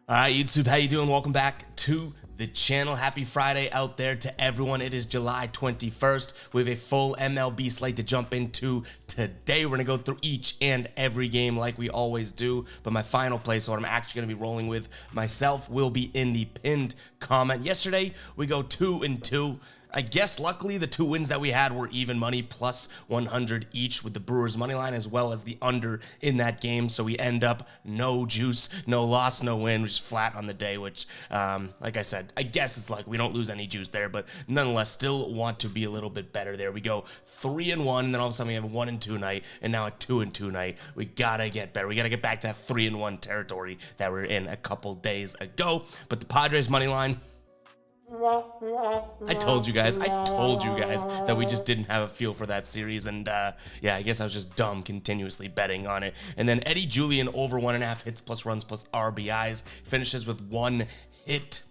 All right, YouTube, how you doing? Welcome back to the channel. Happy Friday out there to everyone. It is July 21st. We have a full MLB slate to jump into today. We're going to go through each and every game like we always do, but my final play, so what I'm actually going to be rolling with myself, will be in the pinned comment. Yesterday, we go 2-2. I guess luckily the two wins that we had were even money, plus 100 each with the Brewers money line as well as the under in that game. So we end up no juice, no loss, no win, just flat on the day, which, like I said, I guess it's like we don't lose any juice there, but nonetheless, still want to be a little bit better there. We go 3-1, and then all of a sudden we have a 1-2 night, and now a 2-2 night. We gotta get better. We gotta get back to that 3-1 territory that we were in a couple days ago. But the Padres money line, I told you guys that we just didn't have a feel for that series, and yeah, I guess I was just dumb continuously betting on it. And then Eddie Julian over 1.5 hits plus runs plus RBIs, finishes with 1 hit.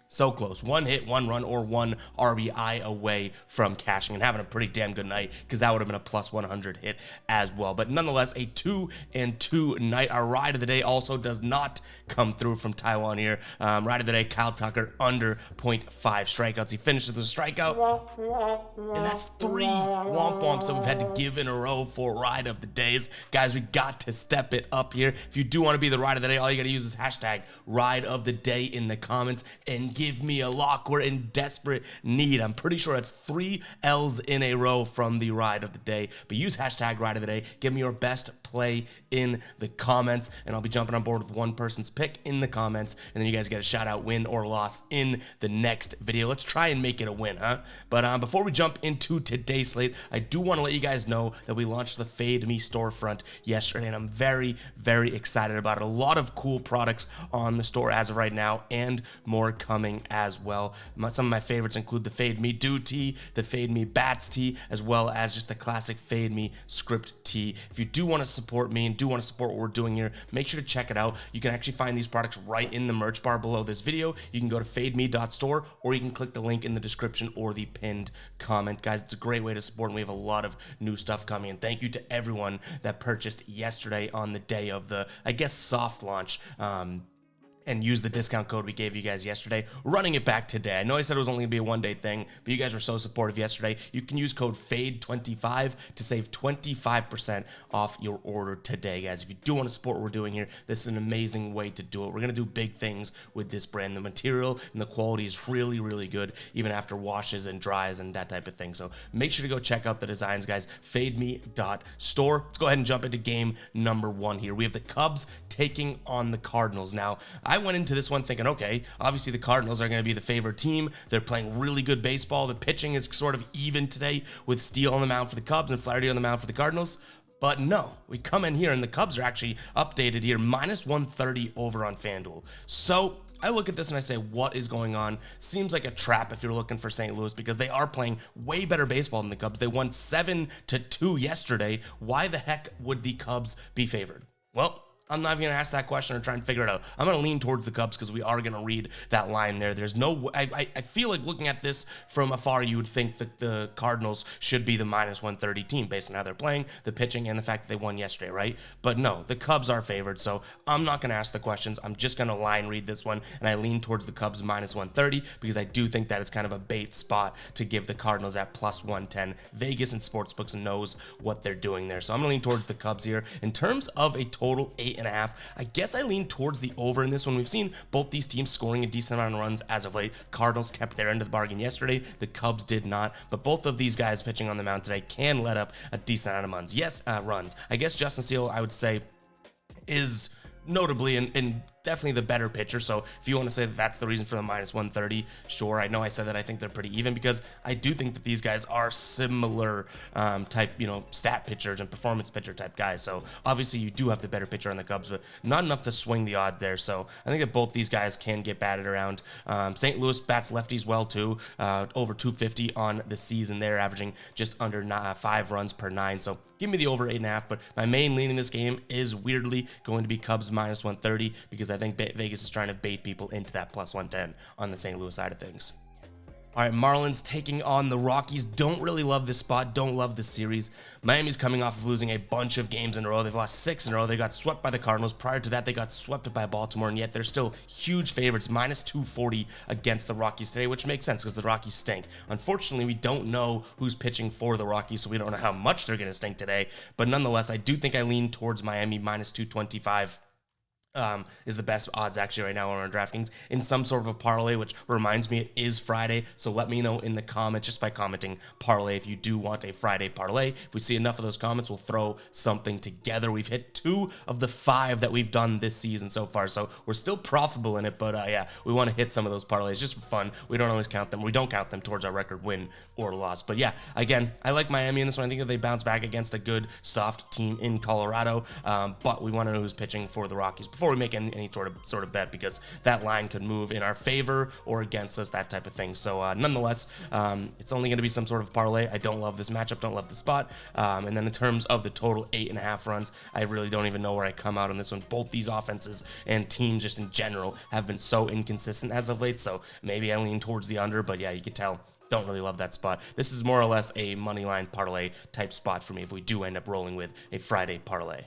So close. 1 hit, 1 run, or 1 RBI away from cashing and having a pretty damn good night, because that would have been a plus 100 hit as well. But nonetheless, a 2-2 night. Our ride of the day also does not come through from Taiwan here. Ride of the day, Kyle Tucker, under 0.5 strikeouts. He finishes with a strikeout, and that's 3 womp womps that we've had to give in a row for ride of the days. Guys, we got to step it up here. If you do want to be the ride of the day, all you got to use is hashtag ride of the day in the comments and give me a lock. We're in desperate need. I'm pretty sure it's 3 L's in a row from the ride of the day. But use hashtag ride of the day. Give me your best play in the comments, and I'll be jumping on board with one person's pick in the comments, and then you guys get a shout out, win or loss, in the next video. Let's try and make it a win, huh? But before we jump into today's slate, I do want to let you guys know that we launched the Fade Me storefront yesterday, and I'm very, very excited about it. A lot of cool products on the store as of right now, and more coming as well. Some of my favorites include the Fade Me Do tee, the Fade Me Bats tee, as well as just the classic Fade Me script tee. If you do want to support me and do want to support what we're doing here, make sure to check it out. You can actually find these products right in the merch bar below this video. You can go to fademe.store, or you can click the link in the description or the pinned comment. Guys, it's a great way to support, and we have a lot of new stuff coming. And thank you to everyone that purchased yesterday on the day of the, I guess, soft launch, and use the discount code we gave you guys yesterday. Running it back today. I know I said it was only going to be a one-day thing, but you guys were so supportive yesterday. You can use code FADE25 to save 25% off your order today, guys. If you do want to support what we're doing here, this is an amazing way to do it. We're going to do big things with this brand. The material and the quality is really, really good, even after washes and dries and that type of thing. So make sure to go check out the designs, guys. Fademe.store. Let's go ahead and jump into game number 1 here. We have the Cubs taking on the Cardinals. Now, I went into this one thinking, okay, obviously the Cardinals are going to be the favorite team. They're playing really good baseball. The pitching is sort of even today, with Steele on the mound for the Cubs and Flaherty on the mound for the Cardinals. But no, we come in here and the Cubs are actually updated here, minus 130 over on FanDuel. So I look at this and I say, what is going on? Seems like a trap if you're looking for St. Louis, because they are playing way better baseball than the Cubs. They won 7-2 yesterday. Why the heck would the Cubs be favored? Well, I'm not even going to ask that question or try and figure it out. I'm going to lean towards the Cubs because we are going to read that line there. There's no, I feel like looking at this from afar, you would think that the Cardinals should be the minus 130 team based on how they're playing, the pitching, and the fact that they won yesterday, right? But no, the Cubs are favored, so I'm not going to ask the questions. I'm just going to line read this one, and I lean towards the Cubs minus 130 because I do think that it's kind of a bait spot to give the Cardinals at plus 110. Vegas and sportsbooks knows what they're doing there, so I'm going to lean towards the Cubs here. In terms of a total 8.5, I guess I lean towards the over in this one. We've seen both these teams scoring a decent amount of runs as of late. Cardinals kept their end of the bargain yesterday. The Cubs did not, but both of these guys pitching on the mound today can let up a decent amount of runs. Yes, runs. I guess Justin Steele, I would say, is notably and definitely the better pitcher. So if you want to say that that's the reason for the minus 130, sure. I know I said that I think they're pretty even because I do think that these guys are similar type, stat pitchers and performance pitcher type guys. So obviously you do have the better pitcher on the Cubs, but not enough to swing the odd there. So I think that both these guys can get batted around. St. Louis bats lefties well too, over 250 on the season. They're averaging just under 5 runs per 9. So give me the over 8.5, but my main lean in this game is weirdly going to be Cubs minus 130 because I think Vegas is trying to bait people into that plus 110 on the St. Louis side of things. All right, Marlins taking on the Rockies. Don't really love this spot. Don't love this series. Miami's coming off of losing a bunch of games in a row. They've lost 6 in a row. They got swept by the Cardinals. Prior to that, they got swept by Baltimore, and yet they're still huge favorites, minus 240 against the Rockies today, which makes sense because the Rockies stink. Unfortunately, we don't know who's pitching for the Rockies, so we don't know how much they're going to stink today. But nonetheless, I do think I lean towards Miami, minus 225. Is the best odds actually right now on our DraftKings in some sort of a parlay, which reminds me it is Friday. So let me know in the comments just by commenting parlay if you do want a Friday parlay. If we see enough of those comments, we'll throw something together. We've hit 2 of the 5 that we've done this season so far, so we're still profitable in it. But yeah, we want to hit some of those parlays just for fun. We don't always count them. We don't count them towards our record win or loss. But yeah, again, I like Miami in this one. I think that they bounce back against a good soft team in Colorado. But we want to know who's pitching for the Rockies before we make any sort of bet, because that line could move in our favor or against us, that type of thing. So nonetheless, it's only going to be some sort of parlay. I don't love this matchup, don't love the spot. And then in terms of the total 8.5 runs, I really don't even know where I come out on this one. Both these offenses and teams just in general have been so inconsistent as of late, so maybe I lean towards the under, but yeah, you can tell don't really love that spot. This is more or less a money line parlay type spot for me if we do end up rolling with a Friday parlay.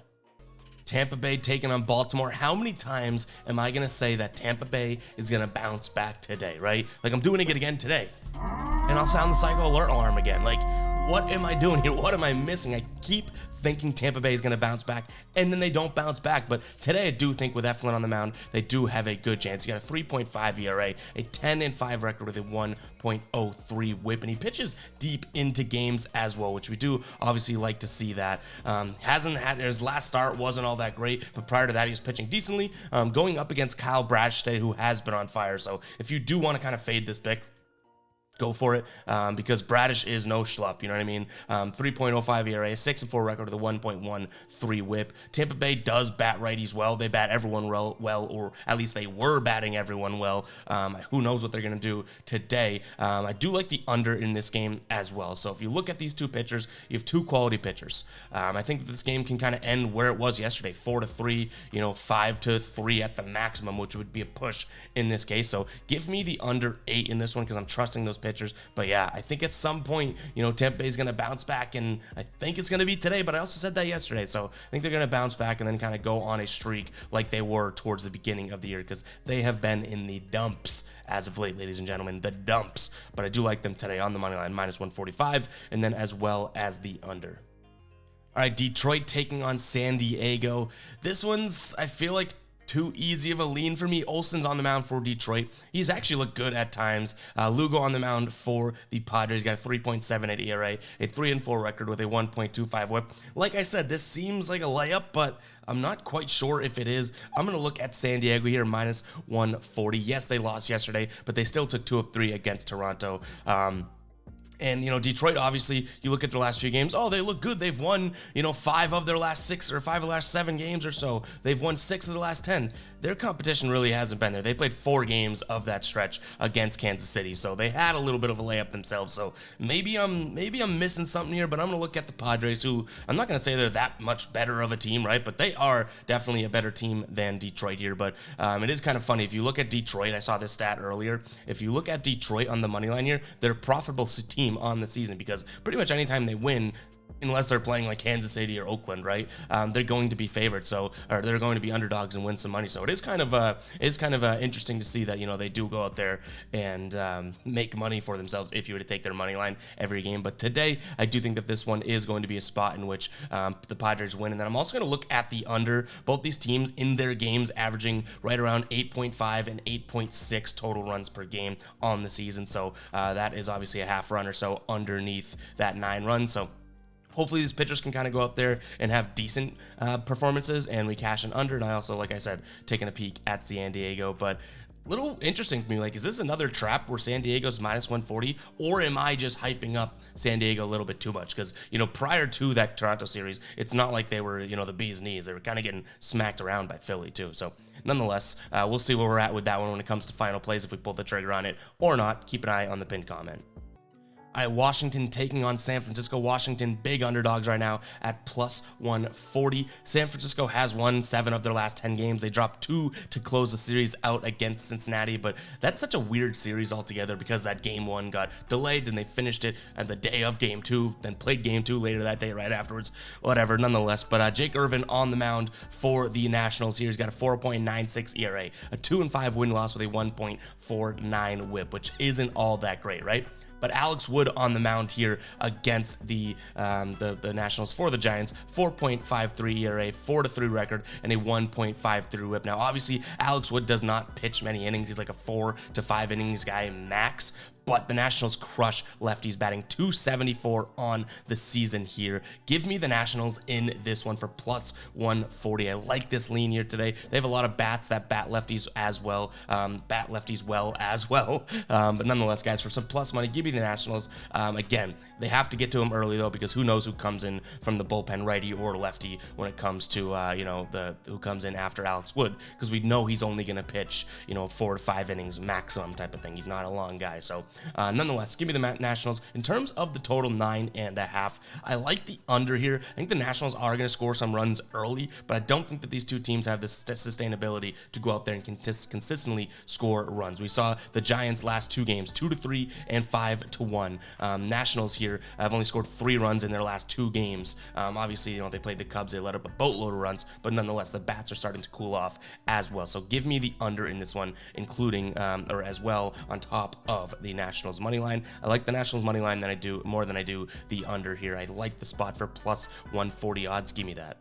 Tampa Bay taking on Baltimore. How many times am I going to say that Tampa Bay is going to bounce back today, right? Like, I'm doing it again today. And I'll sound the psycho alert alarm again. Like, what am I doing here? What am I missing? I keep thinking Tampa Bay is going to bounce back, and then they don't bounce back. But today I do think with Eflin on the mound, they do have a good chance. He got a 3.5 ERA, a 10-5 record with a 1.03 whip, and he pitches deep into games as well, which we do obviously like to see that. Hasn't had, his last start wasn't all that great, but prior to that he was pitching decently, going up against Kyle Bradish today, who has been on fire. So if you do want to kind of fade this pick, go for it, because Bradish is no schlup, you know what I mean? 3.05 ERA, 6-4 record with a 1.13 whip. Tampa Bay does bat righties well. They bat everyone well, or at least they were batting everyone well. Who knows what they're going to do today. I do like the under in this game as well. So if you look at these two pitchers, you have 2 quality pitchers. I think that this game can kind of end where it was yesterday, 4-3, 5-3 at the maximum, which would be a push in this case. So give me the under 8 in this one because I'm trusting those pitchers. But yeah, I think at some point, Tampa Bay is going to bounce back, and I think it's going to be today, but I also said that yesterday. So I think they're going to bounce back and then kind of go on a streak like they were towards the beginning of the year, because they have been in the dumps as of late, ladies and gentlemen, the dumps. But I do like them today on the money line, minus 145, and then as well as the under. All right, Detroit taking on San Diego. This one's, I feel like, too easy of a lean for me. Olsen's on the mound for Detroit. He's actually looked good at times. Lugo on the mound for the Padres. Got a 3.78 ERA, a 3-4 record with a 1.25 whip. Like I said, this seems like a layup, but I'm not quite sure if it is. I'm going to look at San Diego here, minus 140. Yes, they lost yesterday, but they still took 2 of 3 against Toronto. And, Detroit, obviously, you look at their last few games, they look good. They've won, 5 of their last 6 or 5 of the last 7 games or so. They've won 6 of the last 10. Their competition really hasn't been there. They played 4 games of that stretch against Kansas City, so they had a little bit of a layup themselves. So maybe I'm missing something here, but I'm going to look at the Padres, who I'm not going to say they're that much better of a team, right? But they are definitely a better team than Detroit here. But it is kind of funny. If you look at Detroit, I saw this stat earlier. If you look at Detroit on the money line here, they're a profitable team on the season, because pretty much anytime they win, unless they're playing like Kansas City or Oakland, right? They're going to be favored, or they're going to be underdogs and win some money. So it is kind of interesting to see that they do go out there and make money for themselves if you were to take their money line every game. But today, I do think that this one is going to be a spot in which the Padres win. And then I'm also going to look at the under. Both these teams in their games averaging right around 8.5 and 8.6 total runs per game on the season. So that is obviously a half run or so underneath that 9 runs. So hopefully these pitchers can kind of go out there and have decent performances, and we cash an under. And I also, like I said, taking a peek at San Diego. But little interesting to me, like, is this another trap where San Diego's minus 140, or am I just hyping up San Diego a little bit too much? Because, prior to that Toronto series, it's not like they were, the bee's knees. They were kind of getting smacked around by Philly too. So nonetheless, we'll see where we're at with that one when it comes to final plays, if we pull the trigger on it or not. Keep an eye on the pinned comment. All right, Washington taking on San Francisco. Washington, big underdogs right now at plus 140. San Francisco has won 7 of their last 10 games. They dropped 2 to close the series out against Cincinnati, but that's such a weird series altogether because that game 1 got delayed and they finished it at the day of game 2, then played game 2 later that day right afterwards. Whatever, nonetheless. But Jake Irvin on the mound for the Nationals here. He's got a 4.96 ERA, a 2-5 win-loss with a 1.49 whip, which isn't all that great, right? But Alex Wood on the mound here against the Nationals for the Giants, 4.53 ERA, 4-3 record, and a 1.53 whip. Now, obviously, Alex Wood does not pitch many innings. He's like a 4 to 5 innings guy max. But the Nationals crush lefties, batting .274 on the season here. Give me the Nationals in this one for plus 140. I like this lean here today. They have a lot of bats that bat lefties as well. But nonetheless, guys, for some plus money, give me the Nationals. Again, they have to get to them early, though, because who knows who comes in from the bullpen, righty or lefty, when it comes to, who comes in after Alex Wood, because we know he's only going to pitch, 4 to 5 innings maximum type of thing. He's not a long guy, so... nonetheless, give me the Nationals. In terms of the total 9.5, I like the under here. I think the Nationals are going to score some runs early, but I don't think that these two teams have the sustainability to go out there and consistently score runs. We saw the Giants last 2 games, 2-3 and 5-1. Nationals here have only scored 3 runs in their last 2 games. Obviously, they played the Cubs. They let up a boatload of runs, but nonetheless, the bats are starting to cool off as well. So give me the under in this one, including or as well on top of the Nationals money line. I like the Nationals money line more than I do the under here. I like the spot for plus 140 odds. Give me that.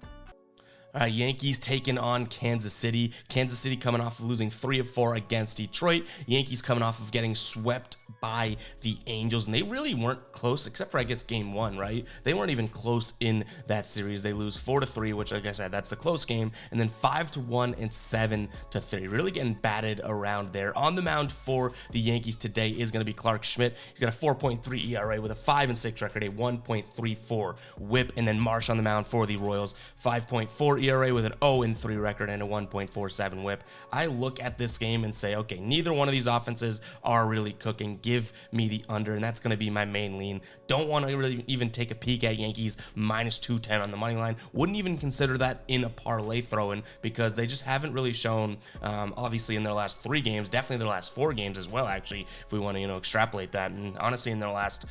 Yankees taking on Kansas City. Kansas City coming off of losing 3 of 4 against Detroit. Yankees coming off of getting swept by the Angels, and they really weren't close, except for, I guess, game 1, right? They weren't even close in that series. They lose 4-3, which, like I said, that's the close game, and then 5-1 and 7-3. Really getting batted around there. On the mound for the Yankees today is going to be Clark Schmidt. He's got a 4.3 ERA with a 5-6 record, a 1.34 whip, and then Marsh on the mound for the Royals, 5.4 ERA with an 0-3 record and a 1.47 whip. I look at this game and say, okay, neither one of these offenses are really cooking. Give me the under, and that's going to be my main lean. Don't want to really even take a peek at Yankees minus 210 on the money line. Wouldn't even consider that in a parlay throw-in because they just haven't really shown, obviously in their last 3 games, definitely their last 4 games as well, actually, if we want to, extrapolate that. And honestly, in their last,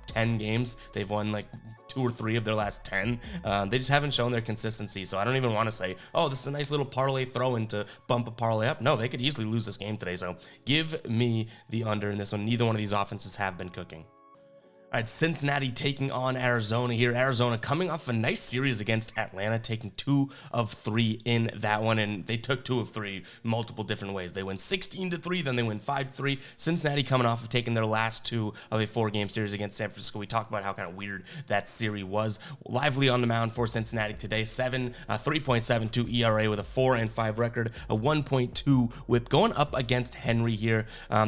10 games, they've won like 2 or 3 of their last 10. They just haven't shown their consistency, so I don't even want to say, oh, this is a nice little parlay throw-in to bump a parlay up. No, they could easily lose this game today, so give me the under in this one. Neither one of these offenses have been cooking. All right, Cincinnati taking on Arizona here. Arizona coming off a nice series against Atlanta, taking 2 of 3 in that one, and they took 2 of 3 multiple different ways. They win 16-3, then they win 5-3. Cincinnati coming off of taking their last 2 of a 4-game series against San Francisco. We talked about how kind of weird that series was. Lively on the mound for Cincinnati today, 3.72 ERA with a 4-5 record, a 1.2 whip, going up against Henry here.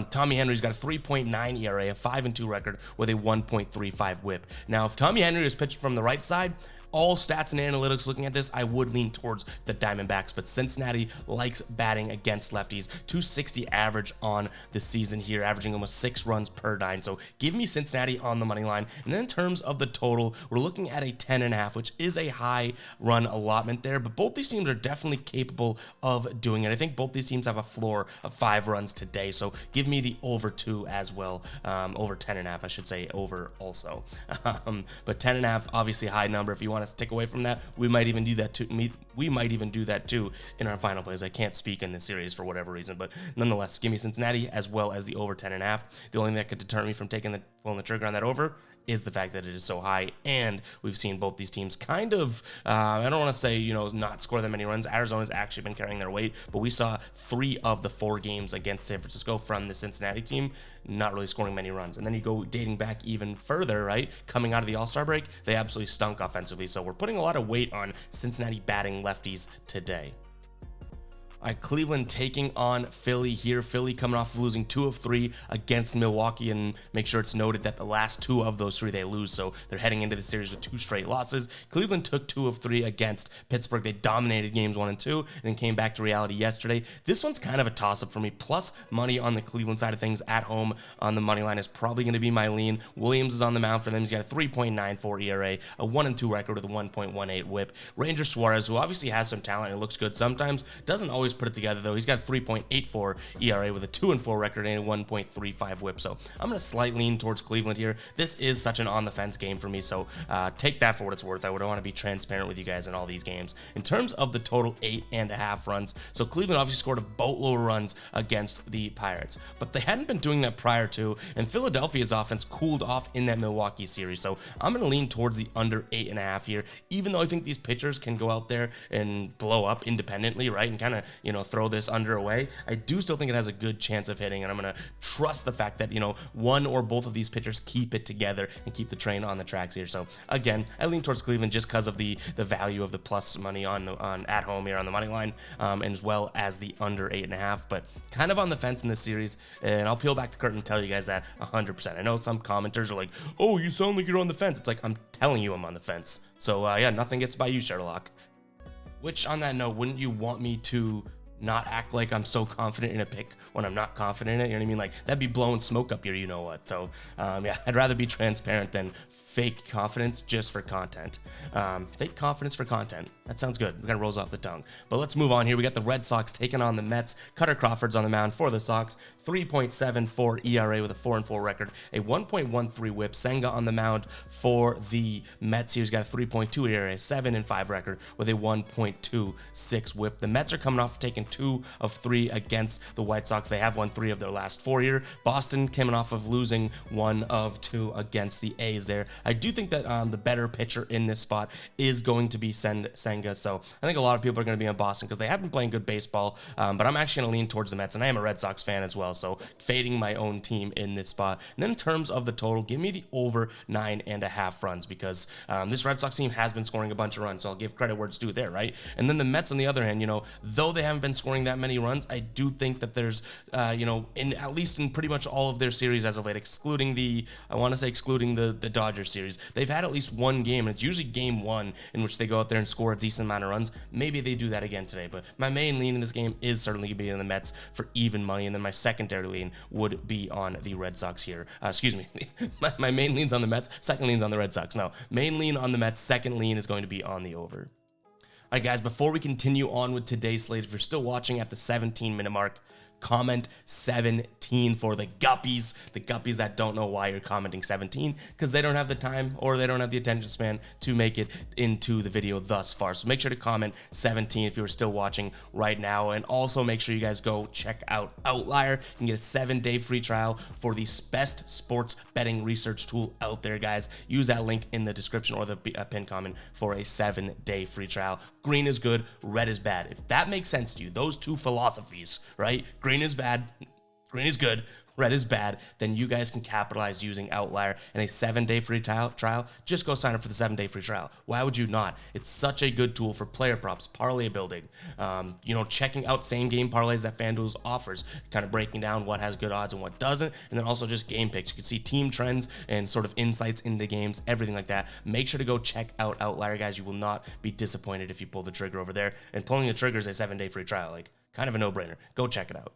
Tommy Henry's got a 3.9 ERA, a 5-2 record with a 1.35 whip. Now, if Tommy Henry is pitching from the right side, all stats and analytics looking at this, I would lean towards the Diamondbacks, but Cincinnati likes batting against lefties. 260 average on the season here, averaging almost 6 runs per 9. So give me Cincinnati on the money line. And then in terms of the total, we're looking at a 10.5, which is a high run allotment there, but both these teams are definitely capable of doing it. I think both these teams have a floor of 5 runs today, so give me the over 2 as well. Over 10.5, I should say, over also. But 10.5, obviously a high number. If you want to stick away from that, we might even do that too in our final plays. I can't speak in this series for whatever reason, but nonetheless, give me Cincinnati as well as the over 10.5. The only thing that could deter me from pulling the trigger on that over is the fact that it is so high, and we've seen both these teams kind of, I don't want to say, not score that many runs. Arizona's actually been carrying their weight, but we saw 3 of the 4 games against San Francisco from the Cincinnati team not really scoring many runs. And then you go dating back even further, right? Coming out of the All-Star break, they absolutely stunk offensively, so we're putting a lot of weight on Cincinnati batting lefties today. All right, Cleveland taking on Philly here. Philly coming off of losing 2 of 3 against Milwaukee, and make sure it's noted that the last 2 of those 3 they lose, so they're heading into the series with 2 straight losses. Cleveland took 2 of 3 against Pittsburgh. They dominated games 1 and 2, and then came back to reality yesterday. This one's kind of a toss-up for me. Plus money on the Cleveland side of things at home on the money line is probably going to be my lean. Williams is on the mound for them. He's got a 3.94 ERA, a 1 and 2 record with a 1.18 WHIP. Ranger Suarez, who obviously has some talent and looks good sometimes, doesn't always put it together though. He's got a 3.84 ERA with a 2 and 4 record and a 1.35 WHIP. So I'm going to slight lean towards Cleveland here. This is such an on-the-fence game for me, so take that for what it's worth. I would want to be transparent with you guys in all these games. In terms of the total, 8.5 runs. So Cleveland obviously scored a boatload of runs against the Pirates, but they hadn't been doing that prior to, and Philadelphia's offense cooled off in that Milwaukee series. So I'm going to lean towards the under 8.5 here, even though I think these pitchers can go out there and blow up independently, right, and kind of, throw this under away. I do still think it has a good chance of hitting, and I'm going to trust the fact that, one or both of these pitchers keep it together and keep the train on the tracks here. So again, I lean towards Cleveland just because of the value of the plus money on at home here on the money line, and as well as the under 8.5, but kind of on the fence in this series, and I'll peel back the curtain and tell you guys that 100%. I know some commenters are like, oh, you sound like you're on the fence. It's like, I'm telling you I'm on the fence. So yeah, nothing gets by you, Sherlock. Which, on that note, wouldn't you want me to not act like I'm so confident in a pick when I'm not confident in it? You know what I mean? Like, that'd be blowing smoke up here, you know what? So yeah, I'd rather be transparent than fake confidence just for content. Fake confidence for content. That sounds good. It kind of rolls off the tongue. But let's move on here. We got the Red Sox taking on the Mets. Cutter Crawford's on the mound for the Sox. 3.74 ERA with a 4 and 4 record. A 1.13 WHIP. Senga on the mound for the Mets. He's got a 3.2 ERA, 7 and 5 record with a 1.26 WHIP. The Mets are coming off taking 2 of 3 against the White Sox. They have won 3 of their last 4 here. Boston coming off of losing 1 of 2 against the A's there. I do think that the better pitcher in this spot is going to be Senga. So I think a lot of people are going to be on Boston because they have been playing good baseball. But I'm actually going to lean towards the Mets, and I am a Red Sox fan as well. So fading my own team in this spot. And then in terms of the total, give me the over 9.5 runs because this Red Sox team has been scoring a bunch of runs. So I'll give credit where it's due there, right? And then the Mets, on the other hand, though they haven't been scoring that many runs, I do think that there's, in at least in pretty much all of their series as of late, excluding the Dodgers series, they've had at least one game, and it's usually game 1 in which they go out there and score a decent amount of runs. Maybe they do that again today, but my main lean in this game is certainly going to be in the Mets for even money, and then my secondary lean would be on the Red Sox here. Excuse me, my main lean's on the Mets, second lean's on the Red Sox. No, main lean on the Mets, second lean is going to be on the over. All right, guys, before we continue on with today's slate, if you're still watching at the 17-minute mark, comment 17 for the Guppies. The Guppies that don't know why you're commenting 17 because they don't have the time or they don't have the attention span to make it into the video thus far. So make sure to comment 17 if you're still watching right now. And also make sure you guys go check out Outlier. You can get a 7-day free trial for the best sports betting research tool out there, guys. Use that link in the description or the pinned comment for a 7-day free trial. Green is good, red is bad. If that makes sense to you, those two philosophies, right? Green is bad, green is good, red is bad, then you guys can capitalize using Outlier and a 7-day free trial. Just go sign up for the 7-day free trial. Why would you not? It's such a good tool for player props, parlay building, checking out same game parlays that FanDuel offers, kind of breaking down what has good odds and what doesn't, and then also just game picks. You can see team trends and sort of insights into games, everything like that. Make sure to go check out Outlier, guys. You will not be disappointed if you pull the trigger over there. And pulling the trigger is a 7-day free trial, like kind of a no-brainer. Go check it out.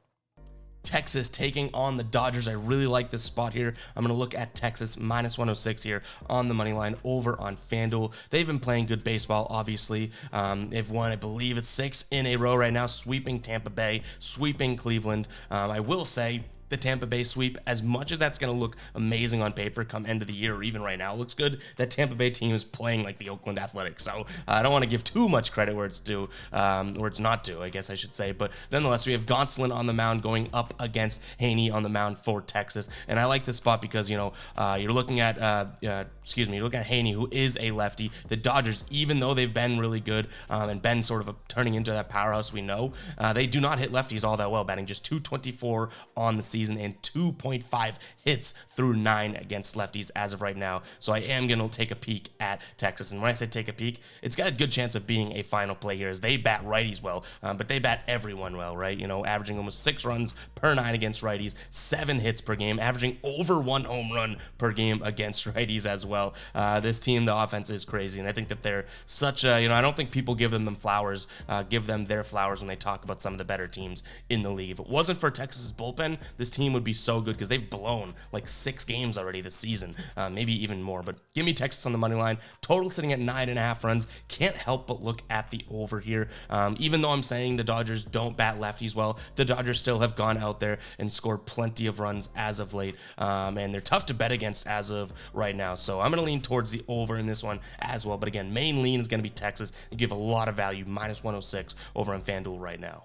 Texas taking on the Dodgers. I really like this spot here. I'm going to look at Texas minus 106 here on the money line over on FanDuel. They've been playing good baseball, obviously. They've won, I believe it's 6 in a row right now, sweeping Tampa Bay, sweeping Cleveland. I will say, the Tampa Bay sweep, as much as that's going to look amazing on paper come end of the year or even right now, it looks good. That Tampa Bay team is playing like the Oakland Athletics, so I don't want to give too much credit where it's due, where it's not due, I guess I should say. But nonetheless, we have Gonsolin on the mound going up against Haney on the mound for Texas, and I like this spot because you're looking at you're looking at Haney, who is a lefty. The Dodgers, even though they've been really good and been sort of turning into that powerhouse we know, they do not hit lefties all that well, batting just .224 on the season. season and 2.5 hits through 9 against lefties as of right now. So I am going to take a peek at Texas. And when I say take a peek, it's got a good chance of being a final play here as they bat righties well, but they bat everyone well, right? You know, averaging almost 6 runs per 9 against righties, 7 hits per game, averaging over 1 home run per game against righties as well. This team, the offense is crazy, and I think that they're such a, I don't think people give them flowers, give them their flowers when they talk about some of the better teams in the league. If it wasn't for Texas's bullpen, this team would be so good because they've blown like 6 games already this season, maybe even more. But give me Texas on the money line. Total sitting at 9.5 runs. Can't help but look at the over here. Even though I'm saying the Dodgers don't bat lefties well, the Dodgers still have gone out there and scored plenty of runs as of late, and they're tough to bet against as of right now. So I'm going to lean towards the over in this one as well. But again, main lean is going to be Texas. They give a lot of value, minus 106 over on FanDuel right now.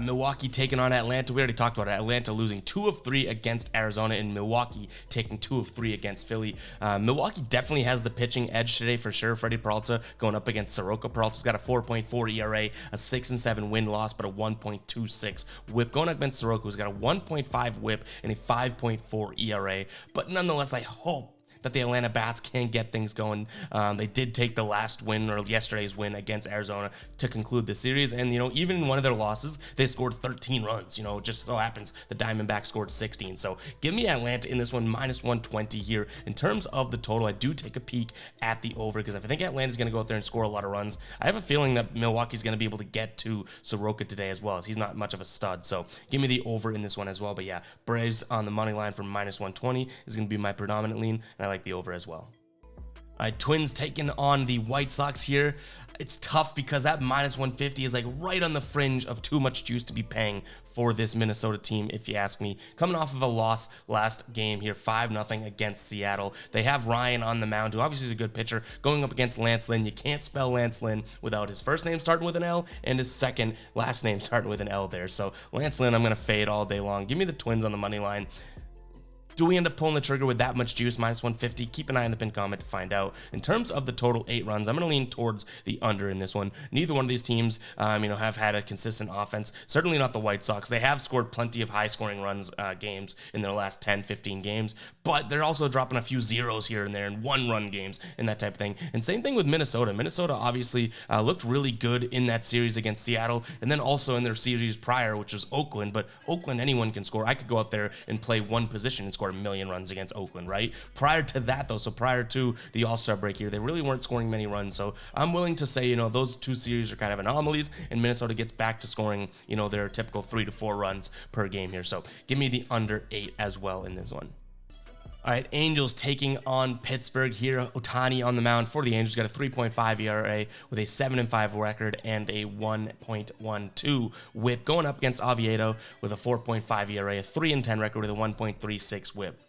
Milwaukee taking on Atlanta. We already talked about it. Atlanta losing 2 of 3 against Arizona, and Milwaukee taking 2 of 3 against Philly. Milwaukee definitely has the pitching edge today for sure. Freddie Peralta going up against Soroka. Peralta's got a 4.4 ERA, a 6-7 win-loss, but a 1.26 whip. Going up against Soroka, who's got a 1.5 whip and a 5.4 ERA. But nonetheless, I hope that the Atlanta Bats can get things going. They did take the last win, or yesterday's win, against Arizona to conclude the series. And, even in one of their losses, they scored 13 runs. Just so happens the Diamondbacks scored 16. So give me Atlanta in this one, minus 120 here. In terms of the total, I do take a peek at the over because if I think Atlanta's going to go out there and score a lot of runs, I have a feeling that Milwaukee's going to be able to get to Soroka today as well, as he's not much of a stud. So give me the over in this one as well. But yeah, Braves on the money line for minus 120 is going to be my predominant lean, and I like the over as well. All right, Twins taking on the White Sox here. It's tough because that minus 150 is like right on the fringe of too much juice to be paying for this Minnesota team, if you ask me. Coming off of a loss last game here, 5-0 against Seattle. They have Ryan on the mound, who obviously is a good pitcher, going up against Lance Lynn. You can't spell Lance Lynn without his first name starting with an L and his second last name starting with an L there. So Lance Lynn, I'm going to fade all day long. Give me the Twins on the money line. Do we end up pulling the trigger with that much juice, minus 150? Keep an eye on the pinned comment to find out. In terms of the total 8 runs, I'm going to lean towards the under in this one. Neither one of these teams, have had a consistent offense. Certainly not the White Sox. They have scored plenty of high-scoring runs games in their last 10, 15 games, but they're also dropping a few zeros here and there in 1-run games and that type of thing. And same thing with Minnesota. Minnesota obviously looked really good in that series against Seattle, and then also in their series prior, which was Oakland. But Oakland, anyone can score. I could go out there and play one position and score a million runs against Oakland, right? Prior to that, though, so prior to the All-Star break here, they really weren't scoring many runs. So I'm willing to say, those two series are kind of anomalies, and Minnesota gets back to scoring, their typical 3 to 4 runs per game here. So give me the under 8 as well in this one. All right, Angels taking on Pittsburgh here. Ohtani on the mound for the Angels. Got a 3.5 ERA with a 7-5 record and a 1.12 whip. Going up against Oviedo with a 4.5 ERA, a 3-10 record with a 1.36 whip.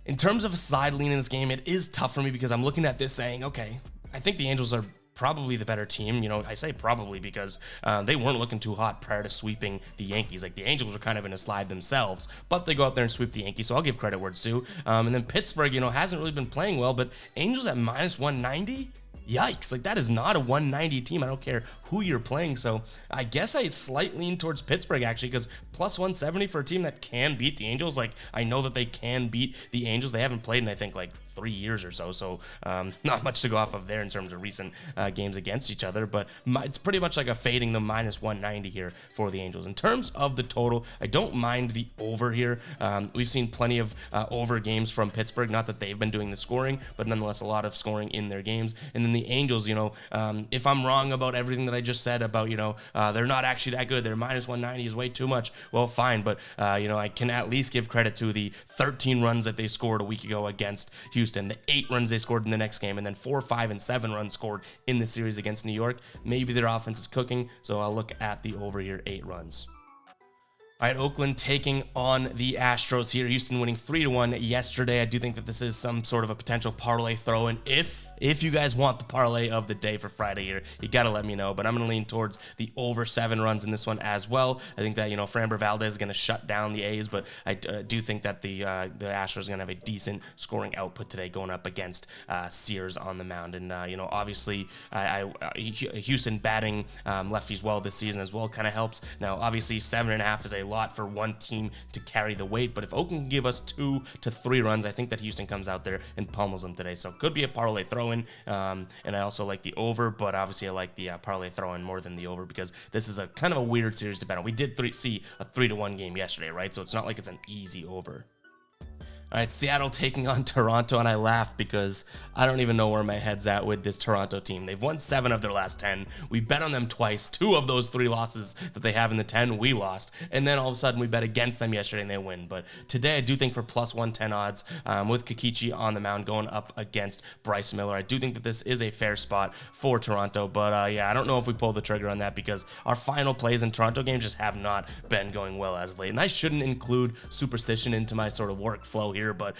In terms of a side lean in this game, it is tough for me because I'm looking at this saying, okay, I think the Angels are probably the better team. I say probably because they weren't looking too hot prior to sweeping the Yankees. Like, the Angels were kind of in a slide themselves, but they go out there and sweep the Yankees, so I'll give credit where it's due. And then Pittsburgh, hasn't really been playing well, but Angels at minus 190? Yikes, like that is not a 190 team. I don't care who you're playing. So I guess I slightly lean towards Pittsburgh actually, because plus 170 for a team that can beat the Angels. Like, I know that they can beat the Angels. They haven't played in, I think, like 3 years or so. So not much to go off of there in terms of recent games against each other. But it's pretty much like a fading the minus 190 here for the Angels. In terms of the total, I don't mind the over here. We've seen plenty of over games from Pittsburgh. Not that they've been doing the scoring, but nonetheless a lot of scoring in their games. And then the Angels, if I'm wrong about everything that I just said about, they're not actually that good, their minus 190 is way too much, well, fine. But, I can at least give credit to the 13 runs that they scored a week ago against Houston, the 8 runs they scored in the next game, and then 4, 5, and 7 runs scored in the series against New York. Maybe their offense is cooking, so I'll look at the over here, 8 runs. All right, Oakland taking on the Astros here. Houston winning 3-1 yesterday. I do think that this is some sort of a potential parlay throw-in. If you guys want the parlay of the day for Friday here, you got to let me know. But I'm going to lean towards the over 7 runs in this one as well. I think that, Framber Valdez is going to shut down the A's, but I do think that the Astros are going to have a decent scoring output today going up against Sears on the mound. And, obviously, Houston batting lefties well this season as well kind of helps. Now, obviously, 7.5 is a a lot for one team to carry the weight, but if Oakland can give us 2 to 3 runs, I think that Houston comes out there and pummels them today. So could be a parlay throw-in, and I also like the over, but obviously I like the parlay throw-in more than the over because this is a kind of a weird series to bet on. We did see a 3-1 game yesterday, right? So it's not like it's an easy over. All right, Seattle taking on Toronto, and I laugh because I don't even know where my head's at with this Toronto team. They've won 7 of their last 10. We bet on them twice. 2 of those 3 losses that they have in the 10, we lost. And then all of a sudden, we bet against them yesterday, and they win. But today, I do think for plus 110 odds, with Kikichi on the mound going up against Bryce Miller, I do think that this is a fair spot for Toronto. But yeah, I don't know if we pull the trigger on that because our final plays in Toronto games just have not been going well as of late. And I shouldn't include superstition into my sort of workflow here, but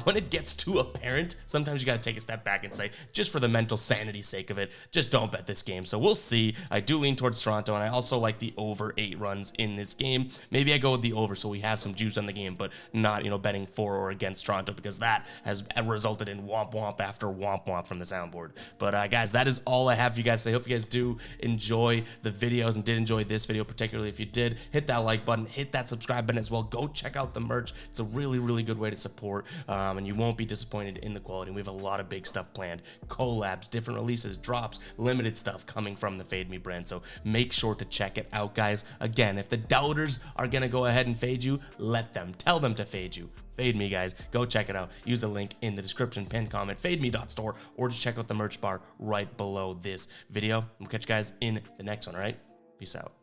when it gets too apparent, sometimes you got to take a step back and say, just for the mental sanity sake of it, just don't bet this game. So we'll see. I do lean towards Toronto, and I also like the over 8 runs in this game. Maybe I go with the over so we have some juice on the game, but not, betting for or against Toronto because that has resulted in womp womp after womp womp from the soundboard. But guys, that is all I have for you guys. So I hope you guys do enjoy the videos and did enjoy this video, particularly if you did. Hit that like button, hit that subscribe button as well. Go check out the merch. It's a really, really good way to support, and you won't be disappointed in the quality. We have a lot of big stuff planned, collabs, different releases, drops, limited stuff coming from the Fade Me brand. So make sure to check it out, guys. Again, if the doubters are going to go ahead and fade you, let them. Tell them to fade you. Fade me, guys. Go check it out. Use the link in the description, pinned comment, fademe.store, or just check out the merch bar right below this video. We'll catch you guys in the next one, all right? Peace out.